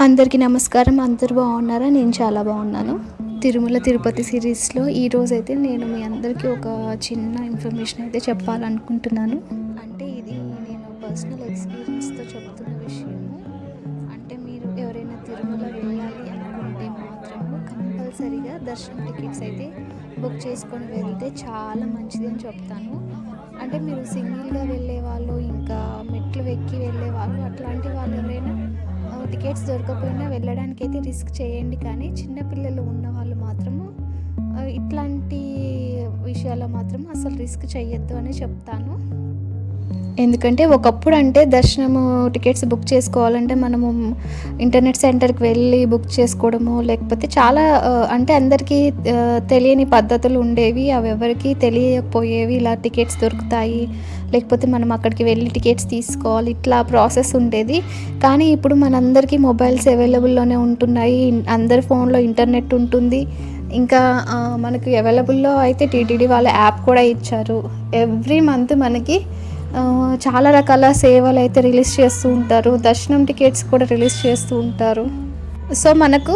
అందరికీ నమస్కారం. అందరూ బాగున్నారా? నేను చాలా బాగున్నాను. తిరుమల తిరుపతి సిరీస్లో ఈరోజైతే నేను మీ అందరికీ ఒక చిన్న ఇన్ఫర్మేషన్ అయితే చెప్పాలనుకుంటున్నాను. అంటే ఇది నేను పర్సనల్ ఎక్స్పీరియన్స్తో చెప్తున్న విషయము. అంటే మీరు ఎవరైనా తిరుమల వెళ్ళాలి అనుకుంటే మాత్రము కంపల్సరీగా దర్శనం టికెట్స్ అయితే బుక్ చేసుకొని వెళ్తే చాలా మంచిది అని చెప్తాను. అంటే మీరు సింగిల్గా వెళ్ళే వాళ్ళు, ఇంకా మెట్లు ఎక్కి వెళ్ళే వాళ్ళు, అట్లాంటి వాళ్ళు ఎవరైనా టికెట్స్ దొరకకపోయినా వెళ్ళడానికైతే రిస్క్ చేయండి. కానీ చిన్నపిల్లలు ఉన్న వాళ్ళు మాత్రము ఇట్లాంటి విషయాల్లో మాత్రం అసలు రిస్క్ చేయొద్దు అని చెప్తాను. ఎందుకంటే ఒకప్పుడు అంటే దర్శనము టికెట్స్ బుక్ చేసుకోవాలంటే మనము ఇంటర్నెట్ సెంటర్కి వెళ్ళి బుక్ చేసుకోవడము, లేకపోతే చాలా అంటే అందరికీ తెలియని పద్ధతులు ఉండేవి. అవి ఎవరికి తెలియకపోయేవి. ఇలా టికెట్స్ దొరుకుతాయి, లేకపోతే మనం అక్కడికి వెళ్ళి టికెట్స్ తీసుకోవాలి, ఇట్లా ప్రాసెస్ ఉండేది. కానీ ఇప్పుడు మనందరికీ మొబైల్స్ అవైలబుల్లోనే ఉంటున్నాయి. అందరి ఫోన్లో ఇంటర్నెట్ ఉంటుంది. ఇంకా మనకి అవైలబుల్లో అయితే టీటీడీ వాళ్ళ యాప్ కూడా ఇచ్చారు. ఎవ్రీ మంత్ మనకి చాలా రకాల సేవలు అయితే రిలీజ్ చేస్తూ ఉంటారు. దర్శనం టికెట్స్ కూడా రిలీజ్ చేస్తూ ఉంటారు. సో మనకు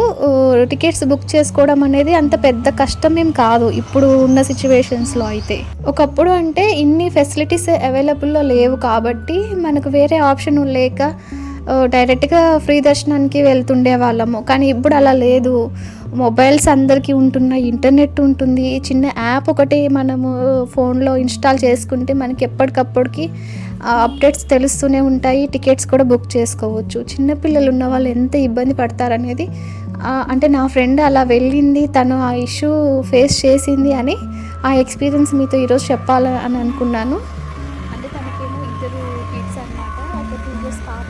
టికెట్స్ బుక్ చేసుకోవడం అనేది అంత పెద్ద కష్టమేం కాదు ఇప్పుడు ఉన్న సిచ్యువేషన్స్లో. అయితే ఒకప్పుడు అంటే ఇన్ని ఫెసిలిటీస్ అవైలబుల్లో లేవు కాబట్టి మనకు వేరే ఆప్షన్ లేక డైరెక్ట్గా ఫ్రీ దర్శనానికి వెళ్తుండే వాళ్ళము. కానీ ఇప్పుడు అలా లేదు. మొబైల్స్ అందరికీ ఉంటున్నాయి, ఇంటర్నెట్ ఉంటుంది. చిన్న యాప్ ఒకటి మనము ఫోన్లో ఇన్స్టాల్ చేసుకుంటే మనకి ఎప్పటికప్పటికి అప్డేట్స్ తెలుస్తూనే ఉంటాయి. టికెట్స్ కూడా బుక్ చేసుకోవచ్చు. చిన్నపిల్లలు ఉన్న వాళ్ళు ఎంత ఇబ్బంది పడతారనేది అంటే నా ఫ్రెండ్ అలా వెళ్ళింది, తను ఆ ఇష్యూ ఫేస్ చేసింది అని ఆ ఎక్స్పీరియన్స్ మీతో ఈరోజు చెప్పాలని అనుకున్నాను. అంటే తనకేమో ఇద్దరు కిడ్స్ అనమాట. ఒక 2 years పాప,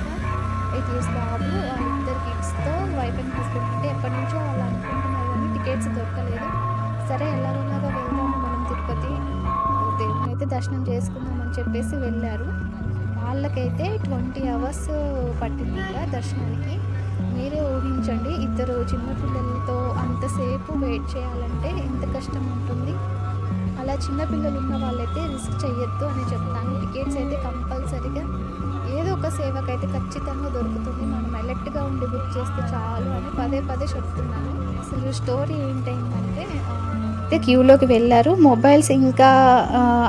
8 years బాబు. ఇద్దరు కిడ్స్తో వైఫ్ అండ్ హస్బెండ్ అంటే ఎప్పటి నుంచో వాళ్ళు అనుకుంటున్నారు కానీ టికెట్స్ దొరకలేదు. సరే ఎలాగోలాగా వెళ్దాము మనం తిరుపతి, దేవుని అయితే దర్శనం చేసుకుందామని చెప్పేసి వెళ్ళారు. వాళ్ళకైతే 20 hours పట్టిందంట దర్శనానికి. మీరే ఊహించండి, ఇద్దరు చిన్నపిల్లలతో అంతసేపు వెయిట్ చేయాలంటే ఎంత కష్టం ఉంటుంది. అలా చిన్నపిల్లలు ఉన్న వాళ్ళైతే రిస్క్ చేయొద్దు అని చెప్తాను. టికెట్స్ అయితే కంపల్సరీగా ఏదో ఒక సేవకైతే ఖచ్చితంగా దొరుకుతుంది. మనం అలర్ట్గా ఉండి బుక్ చేస్తే చాలు అని పదే పదే చెప్తున్నాను. అసలు స్టోరీ ఏంటంటే క్యూలోకి వెళ్ళారు. మొబైల్స్ ఇంకా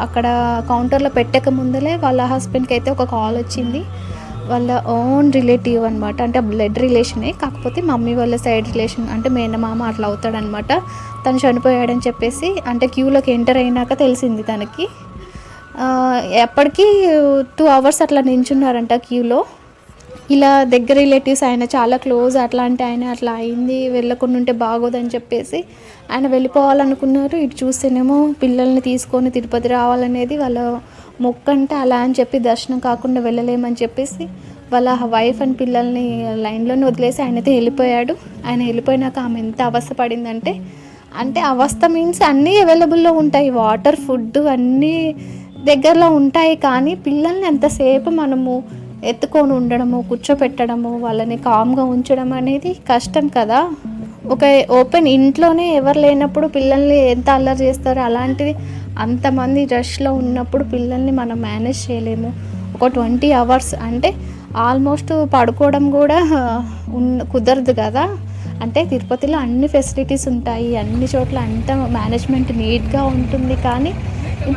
అక్కడ కౌంటర్లో పెట్టక ముందలే వాళ్ళ హస్బెండ్కి అయితే ఒక కాల్ వచ్చింది. వాళ్ళ ఓన్ రిలేటివ్ అనమాట, అంటే బ్లడ్ రిలేషనే, కాకపోతే మమ్మీ వాళ్ళ సైడ్ రిలేషన్, అంటే మేనమామ అట్లా అవుతాడనమాట. తను చనిపోయాడని చెప్పేసి అంటే క్యూలోకి ఎంటర్ అయినాక తెలిసింది తనకి. ఎప్పటికీ 2 hours అట్లా నించున్నారంట క్యూలో. ఇలా దగ్గర రిలేటివ్స్, ఆయన చాలా క్లోజ్, అట్లా అంటే ఆయన అట్లా అయింది, వెళ్ళకుండా ఉంటే బాగోదని చెప్పేసి ఆయన వెళ్ళిపోవాలనుకున్నారు. ఇటు చూస్తేనేమో పిల్లల్ని తీసుకొని తిరుపతి రావాలనేది వాళ్ళ మొక్కంటే, అలా అని చెప్పి దర్శనం కాకుండా వెళ్ళలేమని చెప్పేసి వాళ్ళ వైఫ్ అండ్ పిల్లల్ని లైన్లోనే వదిలేసి ఆయనైతే వెళ్ళిపోయాడు. ఆయన వెళ్ళిపోయినాక ఆమె ఎంత అవస్థ పడిందంటే, అంటే అవస్థ మీన్స్ అన్నీ అవైలబుల్లో ఉంటాయి, వాటర్, ఫుడ్ అన్నీ దగ్గరలో ఉంటాయి. కానీ పిల్లల్ని ఎంతసేపు మనము ఎత్తుకొని ఉండడము, కూర్చోపెట్టడము, వాళ్ళని కామ్గా ఉంచడం అనేది కష్టం కదా. ఒక ఓపెన్ ఇంట్లోనే ఎవరు లేనప్పుడు పిల్లల్ని ఎంత అల్లరి చేస్తారో, అలాంటిది అంతమంది రష్లో ఉన్నప్పుడు పిల్లల్ని మనం మేనేజ్ చేయలేము. ఒక 20 hours అంటే ఆల్మోస్ట్ పడుకోవడం కూడా కుదరదు కదా. అంటే తిరుపతిలో అన్ని ఫెసిలిటీస్ ఉంటాయి, అన్ని చోట్ల అంత మేనేజ్మెంట్ నీట్గా ఉంటుంది. కానీ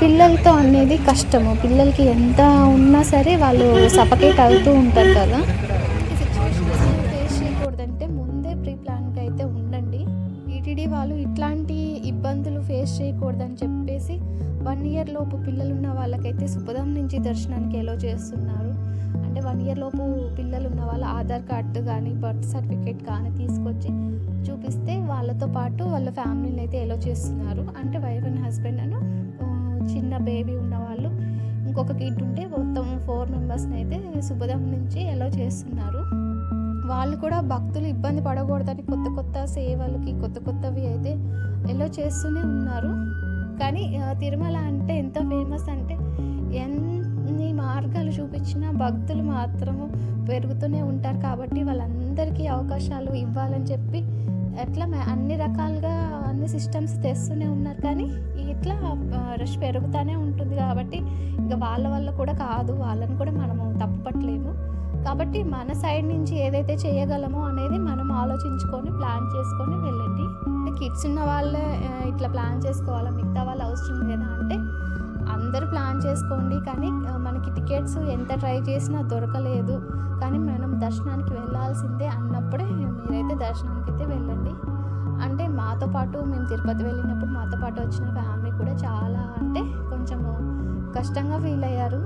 పిల్లలతో అనేది కష్టము. పిల్లలకి ఎంత ఉన్నా సరే వాళ్ళు సఫకేట్ అవుతూ ఉంటారు కదా. ఈ సిచ్యువేషన్స్ ఫేస్ చేయకూడదంటే ముందే ప్రీ ప్లాన్గా అయితే ఉండండి. టీటీడీ వాళ్ళు ఇట్లాంటి ఇబ్బందులు ఫేస్ చేయకూడదని చెప్పేసి 1 year లోపు పిల్లలు ఉన్న వాళ్ళకైతే సుపదం నుంచి దర్శనానికి ఎలో చేస్తున్నారు. అంటే 1 year లోపు పిల్లలు ఉన్న వాళ్ళ ఆధార్ కార్డు కానీ బర్త్ సర్టిఫికేట్ కానీ తీసుకొచ్చి చూపిస్తే వాళ్ళతో పాటు వాళ్ళ ఫ్యామిలీని అయితే ఎలో చేస్తున్నారు. అంటే వైఫ్ అండ్ హస్బెండ్ అను చిన్న బేబీ ఉన్నవాళ్ళు, ఇంకొక కిడ్ ఉంటే మొత్తం 4 members-ని అయితే సుపదం నుంచి ఎలో చేస్తున్నారు. వాళ్ళు కూడా భక్తులు ఇబ్బంది పడకూడదని కొత్త కొత్త సేవలకి కొత్త కొత్తవి అయితే ఎలో చేస్తూనే ఉన్నారు. కానీ తిరుమల అంటే ఎంత ఫేమస్ అంటే ఎన్ని మార్గాలు చూపించినా భక్తులు మాత్రము పెరుగుతూనే ఉంటారు. కాబట్టి వాళ్ళందరికీ అవకాశాలు ఇవ్వాలని చెప్పి ఎట్లా అన్ని రకాలుగా అన్ని సిస్టమ్స్ తెస్తూనే ఉన్నారు. కానీ ఇట్లా రష్ పెరుగుతూనే ఉంటుంది. కాబట్టి ఇంకా వాళ్ళ వల్ల కూడా కాదు, వాళ్ళని కూడా మనము తప్పు పట్టలేము. కాబట్టి మన సైడ్ నుంచి ఏదైతే చేయగలమో అనేది మనం ఆలోచించుకొని ప్లాన్ చేసుకొని వెళ్ళండి. కిడ్స్ ఉన్న వాళ్ళే ఇట్లా ప్లాన్ చేసుకోవాలా, మిగతా వాళ్ళు అవసరం లేదా అంటే అందరూ ప్లాన్ చేసుకోండి. కానీ మనకి టికెట్స్ ఎంత ట్రై చేసినా దొరకలేదు, కానీ మనం దర్శనానికి వెళ్ళాల్సిందే అన్నప్పుడే మీరైతే దర్శనానికి అయితే వెళ్ళండి. అంటే మాతో పాటు మేము తిరుపతి వెళ్ళినప్పుడు మాతో పాటు వచ్చిన ఫ్యామిలీ కూడా చాలా అంటే కొంచెము కష్టంగా ఫీల్ అయ్యారు.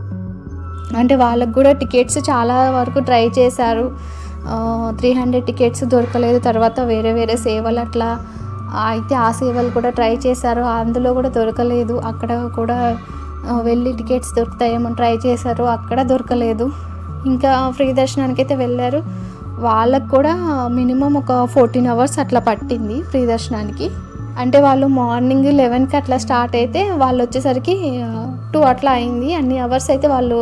అంటే వాళ్ళకు కూడా టికెట్స్ చాలా వరకు ట్రై చేశారు, 300 టికెట్స్ దొరకలేదు. తర్వాత వేరే వేరే సేవలు అట్లా అయితే ఆ సేవలు కూడా ట్రై చేశారు, అందులో కూడా దొరకలేదు. అక్కడ కూడా వెళ్ళి టికెట్స్ దొరుకుతాయేమో ట్రై చేశారు, అక్కడ దొరకలేదు. ఇంకా ఫ్రీ దర్శనానికి అయితే వెళ్ళారు, వాళ్ళకు కూడా మినిమం ఒక 14 అవర్స్ అట్లా పట్టింది ఫ్రీ దర్శనానికి. అంటే వాళ్ళు మార్నింగ్ 11కి అట్లా స్టార్ట్ అయితే వాళ్ళు వచ్చేసరికి 2 అట్లా అయింది. అన్ని అవర్స్ అయితే వాళ్ళు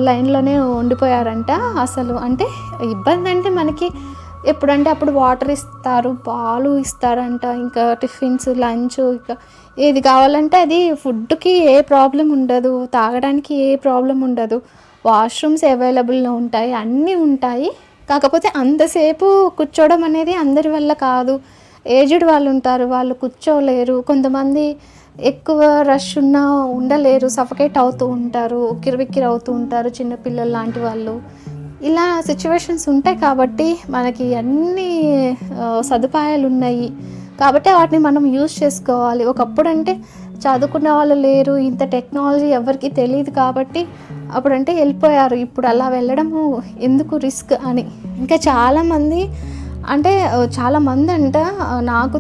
లైన్లోనే ఉండిపోయారంట. అసలు అంటే ఇబ్బంది అంటే మనకి ఎప్పుడంటే అప్పుడు వాటర్ ఇస్తారు, పాలు ఇస్తారంట, ఇంకా టిఫిన్స్, లంచ్, ఇంకా ఏది కావాలంటే అది, ఫుడ్కి ఏ ప్రాబ్లం ఉండదు, తాగడానికి ఏ ప్రాబ్లం ఉండదు, వాష్రూమ్స్ అవైలబుల్లో ఉంటాయి, అన్నీ ఉంటాయి. కాకపోతే అంతసేపు కూర్చోవడం అనేది అందరి వల్ల కాదు. ఏజ్డ్ వాళ్ళు ఉంటారు, వాళ్ళు కూర్చోలేరు. కొంతమంది ఎక్కువ రష్ ఉన్నా ఉండలేరు, సఫకేట్ అవుతూ ఉంటారు, ఉక్కిరిబిక్కిరి అవుతూ ఉంటారు, చిన్నపిల్లలు లాంటి వాళ్ళు. ఇలా సిచ్యువేషన్స్ ఉంటాయి కాబట్టి మనకి అన్ని సదుపాయాలు ఉన్నాయి కాబట్టి వాటిని మనం యూజ్ చేసుకోవాలి. ఒకప్పుడు అంటే చదువుకున్న వాళ్ళు లేరు, ఇంత టెక్నాలజీ ఎవరికి తెలియదు కాబట్టి అప్పుడంటే వెళ్ళిపోయారు. ఇప్పుడు అలా వెళ్ళడము ఎందుకు రిస్క్ అని. ఇంకా చాలామంది అంటే చాలామంది అంట, నాకు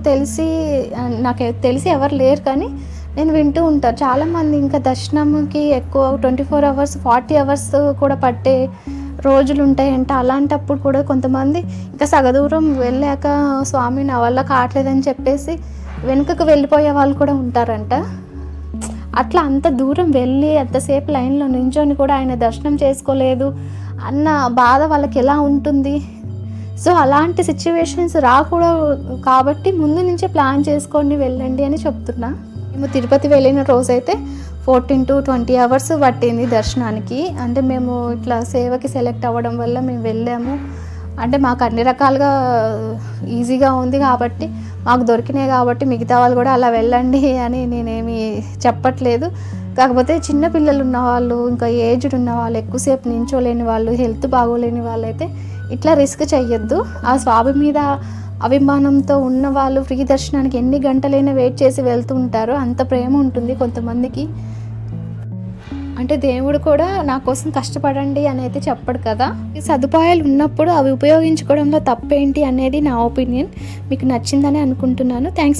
తెలిసి ఎవరు లేరు కానీ నేను వింటూ ఉంటాను చాలామంది ఇంకా దర్శనంకి ఎక్కువ 24 అవర్స్ 40 అవర్స్ కూడా పట్టే రోజులు ఉంటాయంట. అలాంటప్పుడు కూడా కొంతమంది ఇంకా సగదూరం వెళ్ళాక స్వామి నా వల్ల కావట్లేదని చెప్పేసి వెనుకకు వెళ్ళిపోయే వాళ్ళు కూడా ఉంటారంట. అట్లా అంత దూరం వెళ్ళి అంతసేపు లైన్లో నించొని కూడా ఆయన దర్శనం చేసుకోలేదు అన్న బాధ వాళ్ళకి ఎలా ఉంటుంది. సో అలాంటి సిచ్యువేషన్స్ రాకూడదు కాబట్టి ముందు నుంచే ప్లాన్ చేసుకొని వెళ్ళండి అని చెప్తున్నా. మేము తిరుపతి వెళ్ళిన రోజైతే 14 to 20 అవర్స్ పట్టింది దర్శనానికి. అంటే మేము ఇట్లా సేవకి సెలెక్ట్ అవ్వడం వల్ల మేము వెళ్ళాము. అంటే మాకు అన్ని రకాలుగా ఈజీగా ఉంది కాబట్టి, మాకు దొరికినాయి కాబట్టి మిగతా వాళ్ళు కూడా అలా వెళ్ళండి అని నేనేమి చెప్పట్లేదు. కాకపోతే చిన్నపిల్లలు ఉన్నవాళ్ళు, ఇంకా ఏజ్డ్ ఉన్న వాళ్ళు, ఎక్కువసేపు నించోలేని వాళ్ళు, హెల్త్ బాగోలేని వాళ్ళైతే ఇట్లా రిస్క్ చెయ్యొద్దు. ఆ స్వామి మీద అభిమానంతో ఉన్న వాళ్ళు ఫ్రీ దర్శనానికి ఎన్ని గంటలైనా వెయిట్ చేసి వెళ్తూ ఉంటారు. అంత ప్రేమ ఉంటుంది కొంతమందికి. అంటే దేవుడు కూడా నా కోసం కష్టపడండి అని అయితే చెప్పడు కదా. ఈ సదుపాయాలు ఉన్నప్పుడు అవి ఉపయోగించుకోవడంలో తప్పేంటి అనేది నా ఒపీనియన్. మీకు నచ్చిందని అనుకుంటున్నాను. థ్యాంక్స్.